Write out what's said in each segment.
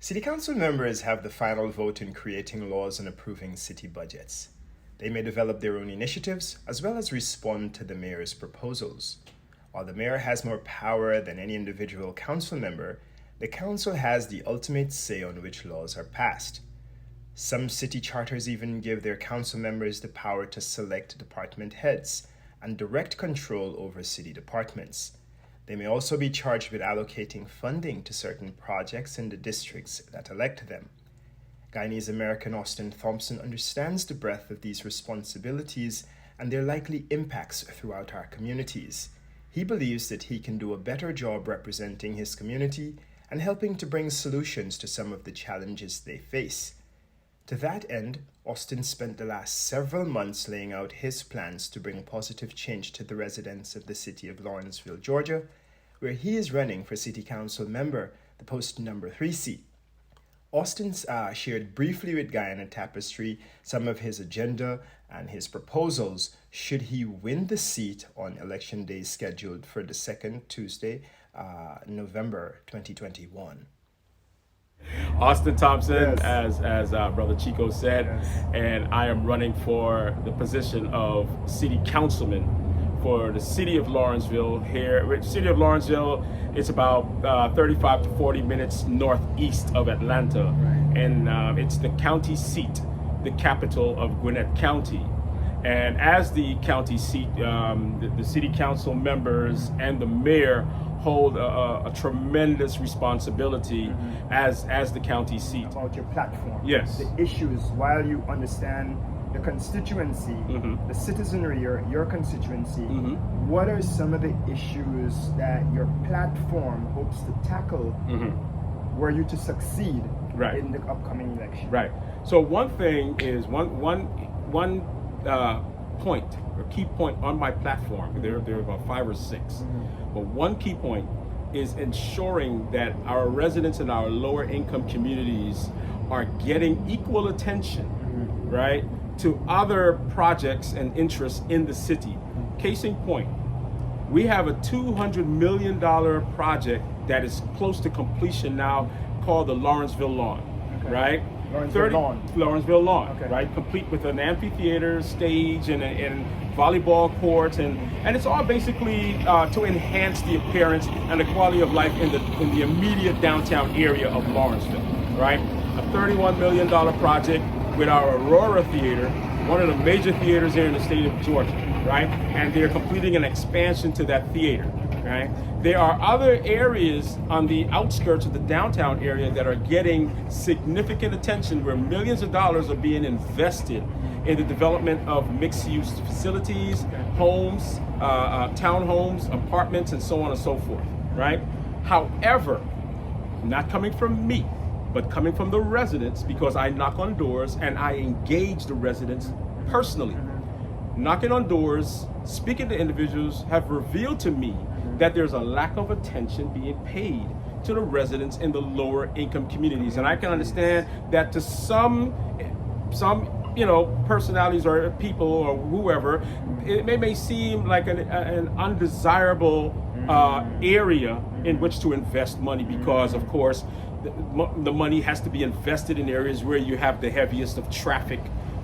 City Council members have the final vote in creating laws and approving city budgets. They may develop their own initiatives as well as respond to the mayor's proposals. While the mayor has more power than any individual council member, the council has the ultimate say on which laws are passed. Some city charters even give their council members the power to select department heads and direct control over city departments. They may also be charged with allocating funding to certain projects in the districts that elect them. Guyanese American Austin Thompson understands the breadth of these responsibilities and their likely impacts throughout our communities. He believes that he can do a better job representing his community and helping to bring solutions to some of the challenges they face. To that end, Austin spent the last several months laying out his plans to bring positive change to the residents of the City of Lawrenceville, Georgia, where he is running for City Council member, the post number 3 seat. Austin shared briefly with Guyana Tapestry some of his agenda and his proposals should he win the seat on election day scheduled for the second Tuesday, November 2021. Austin Thompson, Yes. as Brother Chico said, Yes. and I am running for the position of City Councilman for the City of Lawrenceville here. City of Lawrenceville, it's about 35 to 40 minutes northeast of Atlanta. Right. And it's the county seat, the capital of Gwinnett County. And as the county seat, the city council members and the mayor hold a tremendous responsibility as the county seat. About your platform. Yes. The issues, while you understand the constituency, the citizenry, your constituency, what are some of the issues that your platform hopes to tackle were you to succeed Right. in the upcoming election? Right. So one thing is one point or key point on my platform. There are about 5 or 6, but one key point is ensuring that our residents in our lower income communities are getting equal attention, right, to other projects and interests in the city. Case in point, we have a $200 million project that is close to completion now called the Lawrenceville Lawn, right? Lawrenceville Lawn, Okay. right? Complete with an amphitheater, stage, and volleyball courts, and it's all basically to enhance the appearance and the quality of life in the immediate downtown area of Lawrenceville, right? A $31 million project with our Aurora Theater, one of the major theaters here in the state of Georgia, right? And they're completing an expansion to that theater, right? There are other areas on the outskirts of the downtown area that are getting significant attention where millions of dollars are being invested in the development of mixed-use facilities, homes, townhomes, apartments, and so on and so forth, right? However, not coming from me, but coming from the residents, because I knock on doors and I engage the residents personally. Knocking on doors, speaking to individuals have revealed to me that there's a lack of attention being paid to the residents in the lower income communities. And I can understand that to some personalities or people or whoever, it may seem like an undesirable area in which to invest money, because of course the money has to be invested in areas where you have the heaviest of traffic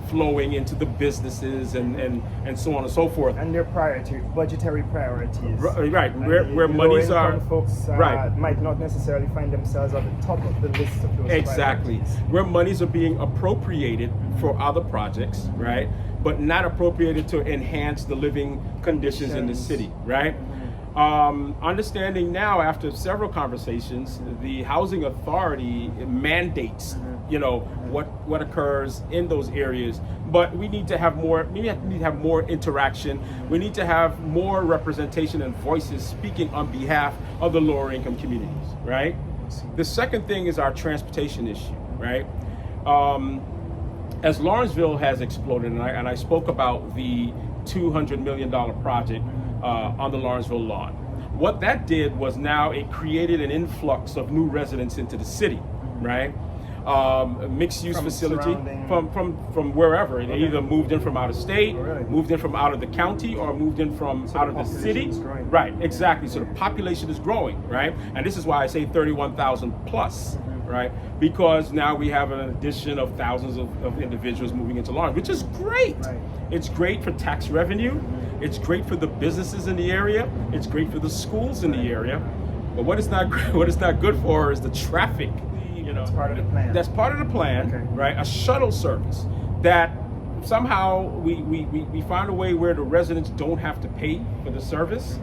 flowing into the businesses and so on and so forth. And their budgetary priorities. Right, And where the monies lower-income are, folks right. might not necessarily find themselves at the top of the list of those Exactly, priorities. where monies are being appropriated for other projects, right, but not appropriated to enhance the living conditions in the city, right? Understanding now, after several conversations, the housing authority mandates, what occurs in those areas, but we need to have more. We need to have more interaction. We need to have more representation and voices speaking on behalf of the lower income communities, right? The second thing is our transportation issue, right? As Lawrenceville has exploded, and I spoke about the $200 million project on the Lawrenceville Lawn. What that did was now it created an influx of new residents into the city, right? Mixed use facility from wherever. They either moved in from out of state, moved in from out of the county, or moved in from out of the city. Right, exactly. So the population is growing, right? And this is why I say 31,000 plus right? Because now we have an addition of thousands of individuals moving into Lawrence, which is great. Right. It's great for tax revenue. It's great for the businesses in the area. It's great for the schools in the area. But what it's not good for is the traffic. That's part of the plan. That's part of the plan, Okay. right? A shuttle service that somehow we find a way where the residents don't have to pay for the service.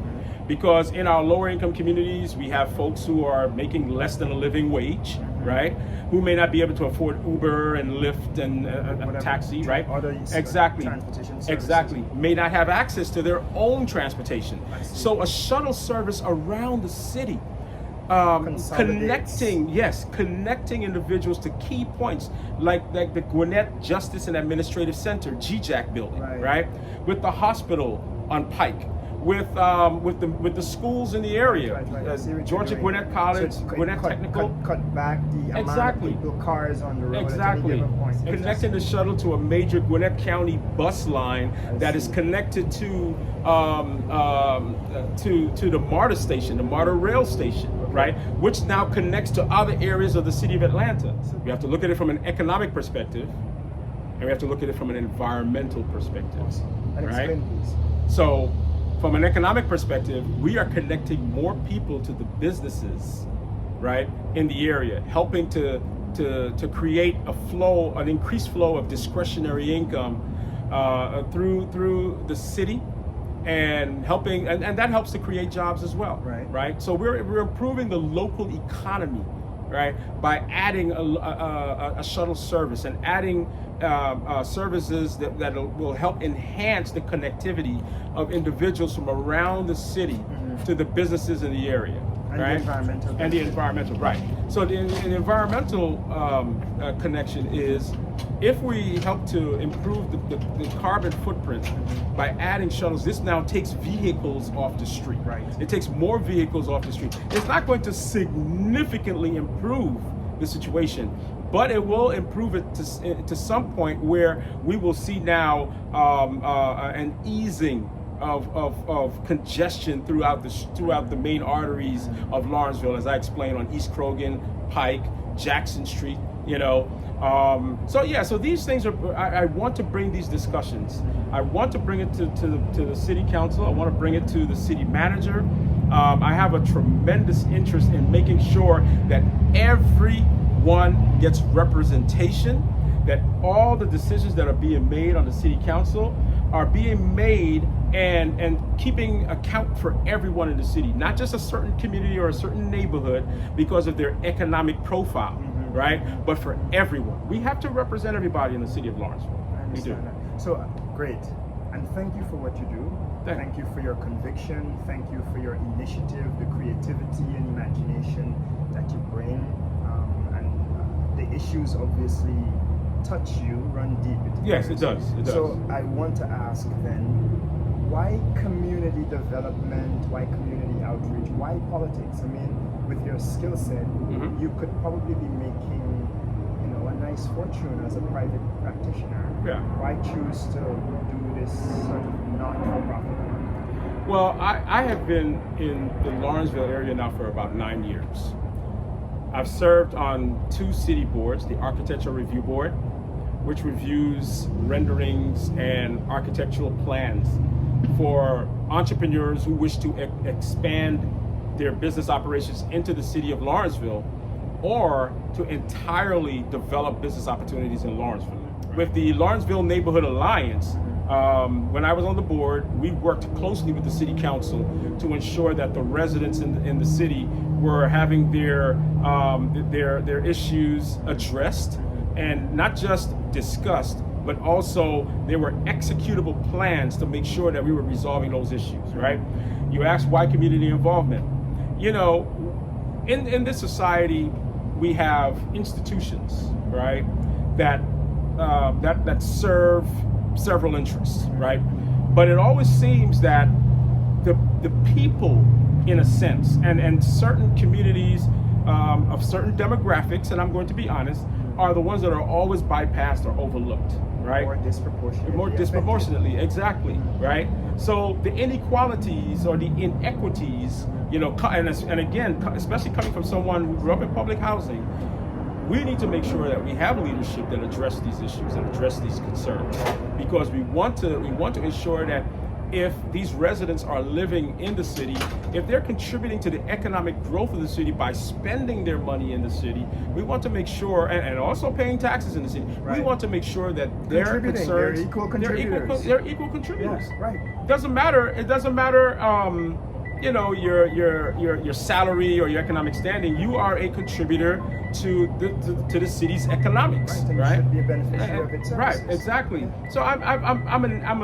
Because in our lower income communities, we have folks who are making less than a living wage, right? Who may not be able to afford Uber and Lyft and a taxi, right? Exactly. Transportation services. Exactly. May not have access to their own transportation. So a shuttle service around the city, connecting individuals to key points like the Gwinnett Justice and Administrative Center, GJAC building, right? With the hospital on Pike. With the schools in the area, Georgia Gwinnett College, Gwinnett Technical. Cut back the amount of people, cars on the road. Exactly. At any given point. Connecting the shuttle to a major Gwinnett County bus line that is connected to the MARTA station, the MARTA rail station, right? Which now connects to other areas of the city of Atlanta. We have to look at it from an economic perspective, and we have to look at it from an environmental perspective, right? Explain, please. So, from an economic perspective, we are connecting more people to the businesses, right, in the area, helping to create an increased flow of discretionary income through the city, and helping, and that helps to create jobs as well, right? So we're improving the local economy, right, by adding a shuttle service and adding services that will help enhance the connectivity of individuals from around the city to the businesses in the area. And right? the environmental. Right. So the environmental connection is, if we help to improve the carbon footprint by adding shuttles, this now takes vehicles off the street. Right. It takes more vehicles off the street. It's not going to significantly improve the situation, but it will improve it to some point where we will see now an easing of congestion throughout the main arteries of Lawrenceville, as I explained, on East Krogan, Pike, Jackson Street. So these things are. I want to bring these discussions. I want to bring it to the city council. I want to bring it to the city manager. I have a tremendous interest in making sure that everyone gets representation, that all the decisions that are being made on the city council are being made and keeping account for everyone in the city, not just a certain community or a certain neighborhood because of their economic profile, right? But for everyone. We have to represent everybody in the city of Lawrenceville. I understand that. So, great. And thank you for what you do. Thank you for your conviction. Thank you for your initiative, the creativity and imagination that you bring. The issues obviously touch you, run deep. Yes, it does. So I want to ask then, why community development? Why community outreach? Why politics? I mean, with your skill set, you could probably be making, a nice fortune as a private practitioner. Yeah. Why choose to do this sort of non-for-profit work? Well, I have been in the Lawrenceville area now for about 9 years. I've served on 2 city boards, the Architectural Review Board, which reviews renderings and architectural plans for entrepreneurs who wish to expand their business operations into the city of Lawrenceville, or to entirely develop business opportunities in Lawrenceville. With the Lawrenceville Neighborhood Alliance, when I was on the board, we worked closely with the city council to ensure that the residents in the city were having their issues addressed, and not just discussed, but also there were executable plans to make sure that we were resolving those issues, right? You asked why community involvement. In this society, we have institutions, right, that serve several interests, right? But it always seems that the people, in a sense, and certain communities of certain demographics, and I'm going to be honest, are the ones that are always bypassed or overlooked, right? More disproportionately, exactly, right? So the inequalities or the inequities, and again, especially coming from someone who grew up in public housing, we need to make sure that we have leadership that address these issues and address these concerns, because we want to ensure that if these residents are living in the city, if they're contributing to the economic growth of the city by spending their money in the city, we want to make sure, and also paying taxes in the city, we want to make sure that their concerns, they're equal contributors. They're equal contributors. Yes, right. It doesn't matter, you know, your salary or your economic standing. You are a contributor to the city's economics, right? You should be a beneficiary of its services. Right, exactly. So I'm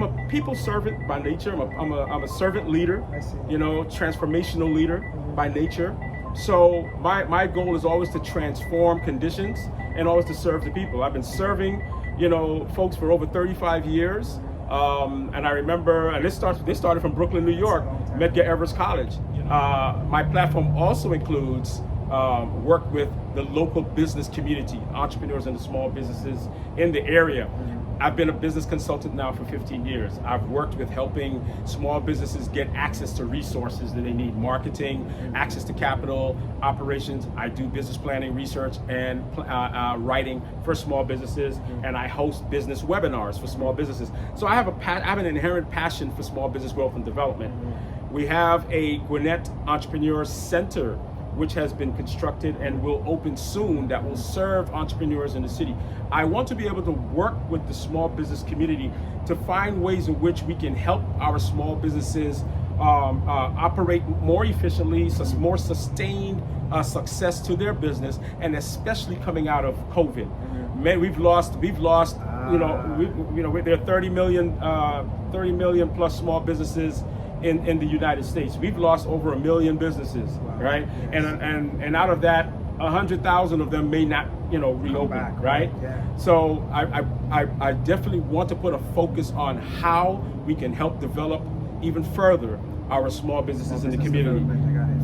a people servant by nature. I'm a servant leader, I see. you know, transformational leader by nature. So my goal is always to transform conditions and always to serve the people. I've been serving, you know, folks for over 35 years. And I remember, and this started from Brooklyn, New York, Medgar Evers College. My platform also includes work with the local business community, entrepreneurs and the small businesses in the area. I've been a business consultant now for 15 years. I've worked with helping small businesses get access to resources that they need, marketing, access to capital, operations. I do business planning, research, and writing for small businesses, and I host business webinars for small businesses. So I have an inherent passion for small business growth and development. We have a Gwinnett Entrepreneur Center, which has been constructed and will open soon, that will serve entrepreneurs in the city. I want to be able to work with the small business community to find ways in which we can help our small businesses operate more efficiently, more sustained success to their business, and especially coming out of COVID. Man, we've lost. You know, there are 30 million plus small businesses in the United States. We've lost over 1 million businesses, right? Yes. And out of that, 100,000 of them may not, you know, reopen, back, right? Yeah. So I definitely want to put a focus on how we can help develop even further our small businesses in the community.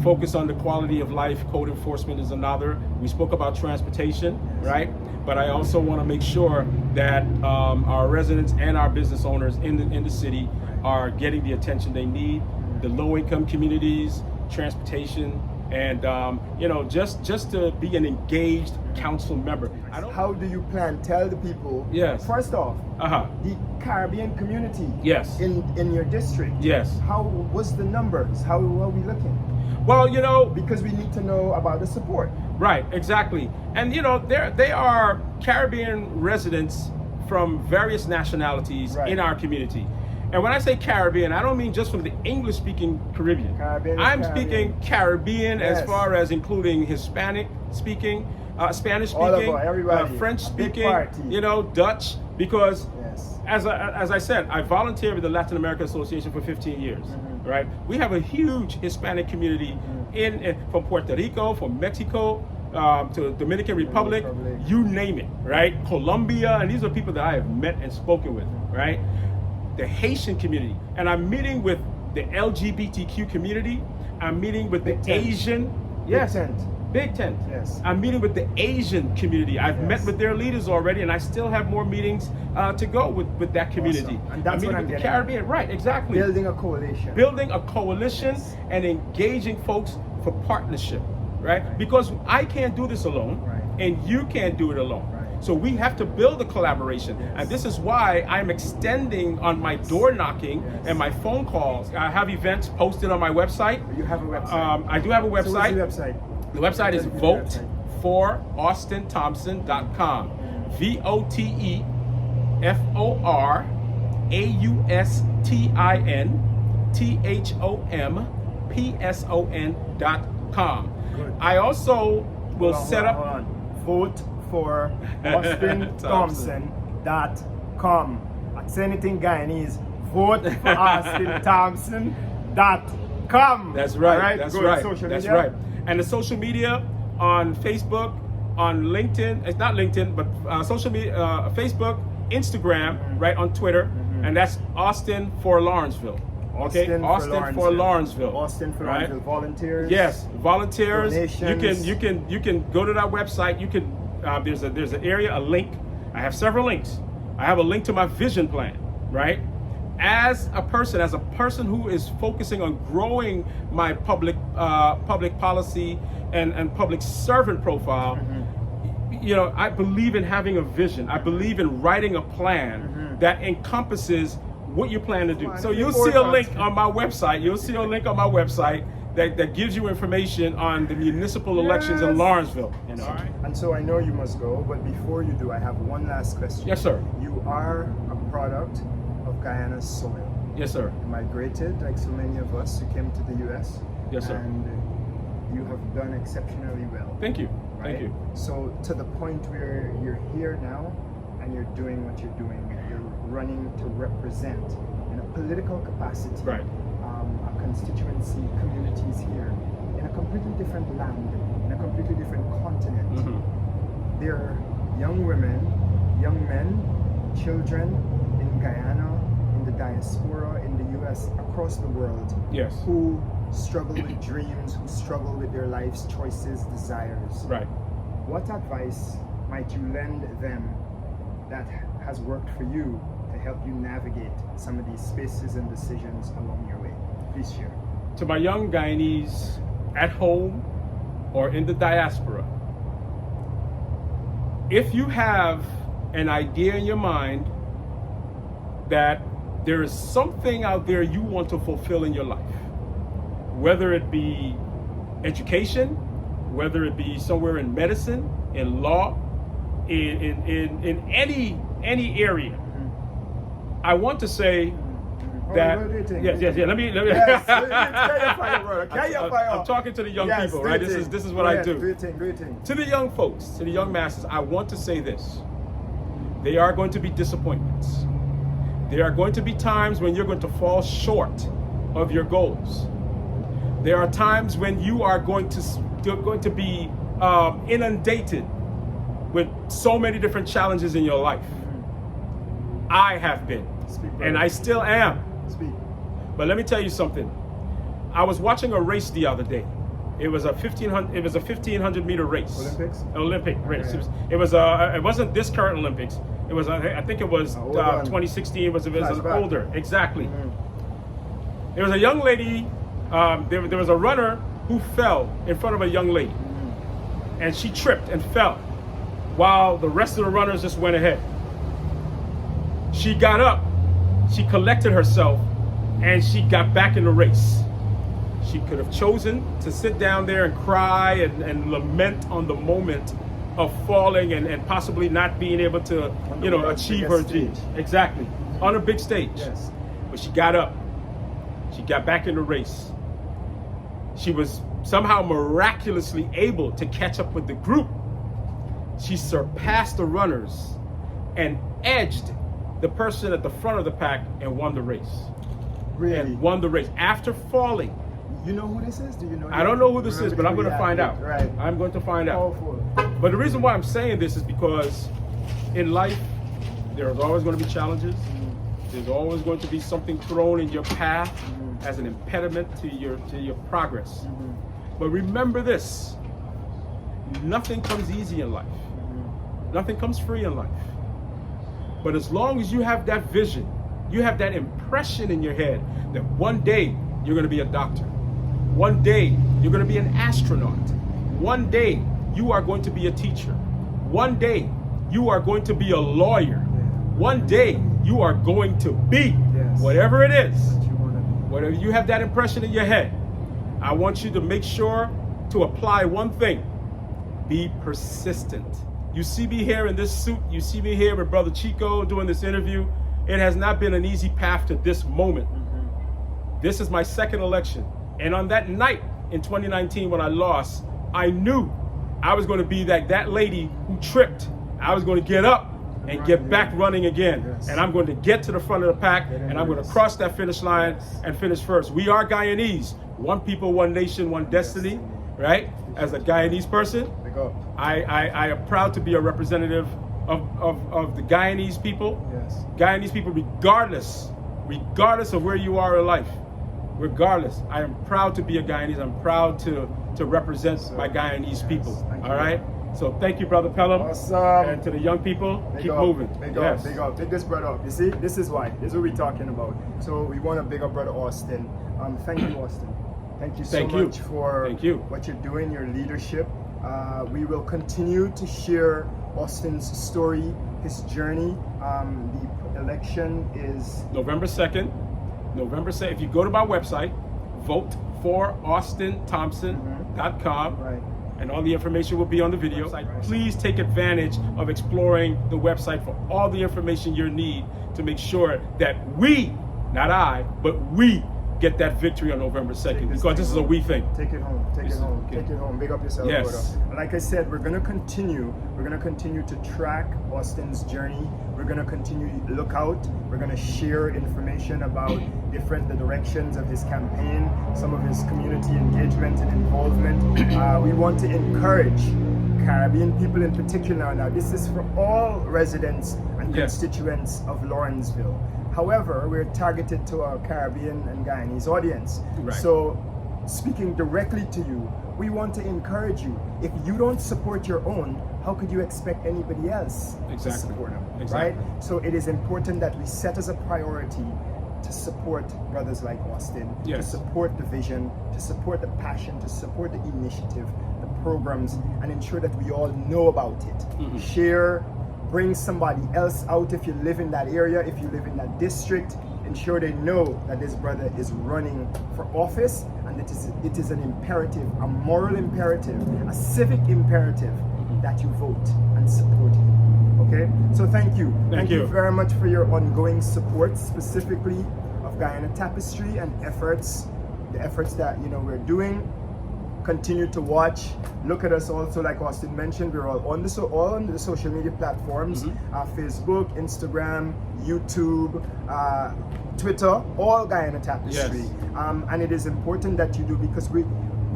Focus on the quality of life. Code enforcement is another. We spoke about transportation, right? But I also want to make sure that our residents and our business owners in the city are getting the attention they need. The low-income communities, transportation, and you know, just to be an engaged council member. How do you plan? Tell the people. Yes. First off, the Caribbean community. Yes. In your district. Yes. How was the numbers? How are we looking? Well, you know, because we need to know about the support. Right. Exactly. And you know, they are Caribbean residents from various nationalities in our community. And when I say Caribbean, I don't mean just from the English-speaking Caribbean. I'm speaking Caribbean as far as including Hispanic-speaking, Spanish-speaking, French-speaking, you know, Dutch. Because as I said, I volunteered with the Latin American Association for 15 years. Right? We have a huge Hispanic community from Puerto Rico, from Mexico, to Dominican Republic, you name it, right? Colombia, and these are people that I have met and spoken with, right? The Haitian community, and I'm meeting with the LGBTQ community. I'm meeting with the Asian, Big Tent. Yes. I'm meeting with the Asian community. I've met with their leaders already, and I still have more meetings to go with that community. Awesome. And that's I'm meeting with the Caribbean, right? Exactly. Building a coalition. Building a coalition and engaging folks for partnership, right? Because I can't do this alone, and you can't do it alone. So we have to build a collaboration. And this is why I'm extending on my door knocking and my phone calls. I have events posted on my website. You have a website? I do have a website. So what's the website? The website is voteforaustinthompson.com. VOTEFORAUSTINTHOMPSON.com. I also will set up. Vote for AustinThompson.com. Say anything Guyanese. Vote for AustinThompson.com. That's right. That's right. That's right. And the social media on Facebook, on LinkedIn. It's not LinkedIn, but social media, Facebook, Instagram, right, on Twitter, and that's Austin for Lawrenceville. Okay, Austin for Lawrenceville. Austin for Lawrenceville. Volunteers. Yes, volunteers. Donations. You can go to that website. You can there's an area, a link. I have several links. I have a link to my vision plan, right? As a person who is focusing on growing my public policy and public servant profile, I believe in having a vision. I believe in writing a plan that encompasses what you plan to do. So you'll see a link on my website. You'll see a link on my website that gives you information on the municipal elections in Lawrenceville. All right. And so I know you must go, but before you do, I have one last question. Yes, sir. You are a product of Guyana's soil. Yes, sir. You migrated, like so many of us who came to the U.S. Yes, sir. And you have done exceptionally well. Thank you. Right? Thank you. So to the point where you're here now and you're doing what you're doing, you're running to represent in a political capacity Right. a constituency, communities here in a completely different land, in a completely different continent. There are young women, young men, children in Guyana, in the diaspora, in the US, across the world, Yes. who struggle with dreams, who struggle with their life's choices, desires. Right. What advice might you lend them that has worked for you to help you navigate some of these spaces and decisions along your way? Please share. To my young Guyanese at home or in the diaspora, if you have an idea in your mind that there is something out there you want to fulfill in your life, whether it be education, whether it be somewhere in medicine, in law, in any area, I want to say that yes. Let me. Yes, carry your fire, brother. Carry your fire. I'm talking to the young Yes, people, right? great This is thing. what Go I ahead. do. Great thing. To the young folks, to the young masses, I want to say this. There are going to be disappointments. There are going to be times when you're going to fall short of your goals. There are times when you are going to be inundated with so many different challenges in your life. I have been, and I still am. Speak. But let me tell you something. I was watching a race the other day. It was a 1500 meter race. Olympic race. Yeah. It wasn't this current Olympics. It was I think it was 2016. It was older. Exactly. There was a young lady. There was a runner who fell in front of a young lady, and she tripped and fell, while the rest of the runners just went ahead. She got up, she collected herself, and she got back in the race. She could have chosen to sit down there and cry and lament on the moment of falling and possibly not being able to, achieve her dream. Exactly. On a big stage. Yes. But she got up. She got back in the race. She was somehow miraculously able to catch up with the group. She surpassed the runners and edged the person at the front of the pack and won the race. Really? And won the race after falling. You know who this is? Do you know? I don't know who this is, but I'm going to find out. Right. I'm going to find out. Powerful. But the reason why I'm saying this is because in life, there's always going to be challenges. There's always going to be something thrown in your path as an impediment to your progress. But remember this: nothing comes easy in life. Nothing comes free in life. But as long as you have that vision, you have that impression in your head that one day you're going to be a doctor. One day you're going to be an astronaut. One day you are going to be a teacher. One day you are going to be a lawyer. One day you are going to be whatever it is. Whatever you have that impression in your head, I want you to make sure to apply one thing: be persistent. You see me here in this suit, you see me here with Brother Chico doing this interview. It has not been an easy path to this moment. This is my second election. And on that night in 2019 when I lost, I knew I was going to be that lady who tripped. I was going to get up and get back running again. And I'm going to get to the front of the pack, and I'm going to cross that finish line and finish first. We are Guyanese. One people, one nation, one destiny, right? As a Guyanese person, I am proud to be a representative of the Guyanese people. Yes. Guyanese people, regardless of where you are in life, regardless, I am proud to be a Guyanese. I'm proud to represent my Guyanese people. All right? So thank you, Brother Pelham. Awesome. And to the young people, Big keep up, moving. Big Yes. up. Big this brother up. You see, this is why. This is what we're talking about. So we want to big up Brother Austin. Thank you, Austin. Thank you so much for what you're doing, your leadership, We will continue to share Austin's story, his journey. The election is November 2nd. November 2nd. If you go to my website, voteforaustinthompson.com, right. and all the information will be on the video. Please take advantage of exploring the website for all the information you need to make sure that we, not I, but we get that victory on November 2nd, because this is a we thing. Take it home, take it home, take it home. Big up yourself, Yes. brother. And like I said, we're gonna continue to track Austin's journey. We're gonna continue to look out. We're gonna share information about the directions of his campaign, some of his community engagement and involvement. We want to encourage Caribbean people in particular. Now, this is for all residents and Yes. constituents of Lawrenceville. However, we're targeted to our Caribbean and Guyanese audience. Right. So, speaking directly to you, we want to encourage you. If you don't support your own, how could you expect anybody else to Exactly. support them? Exactly. Right? So it is important that we set as a priority to support brothers like Austin, to Yes. support the vision, to support the passion, to support the initiative, the programs, and ensure that we all know about it. Share, bring somebody else out if you live in that area, if you live in that district. Ensure they know that this brother is running for office, and it is an imperative, a moral imperative, a civic imperative that you vote and support him. Okay? So thank you. Thank you. Very much for your ongoing support, specifically of Guyana Tapestry and the efforts that we're doing. Continue to watch. Look at us also, like Austin mentioned, we're all on the social media platforms, Facebook, Instagram, YouTube, Twitter, all Guyana Tapestry. Yes. And it is important that you do, because we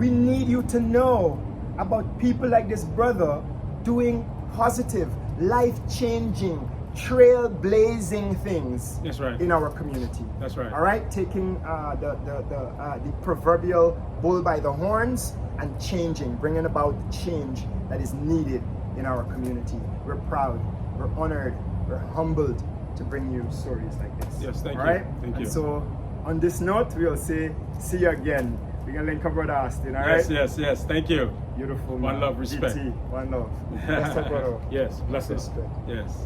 need you to know about people like this brother doing positive, life-changing, trailblazing things That's right. in our community. That's right. All right, taking the proverbial bull by the horns and bringing about the change that is needed in our community. We're proud, we're honored, we're humbled to bring you stories like this. Yes, thank all you. right? Thank you. And so, on this note, we'll say, see you again. We're gonna link up with Austin, all right? Yes. Thank you. Beautiful. One man. love, respect. GT, one love. Bless up, brother. Yes, blessings. Respect. Yes.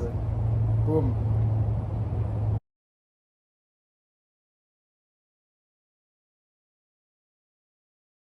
Boom.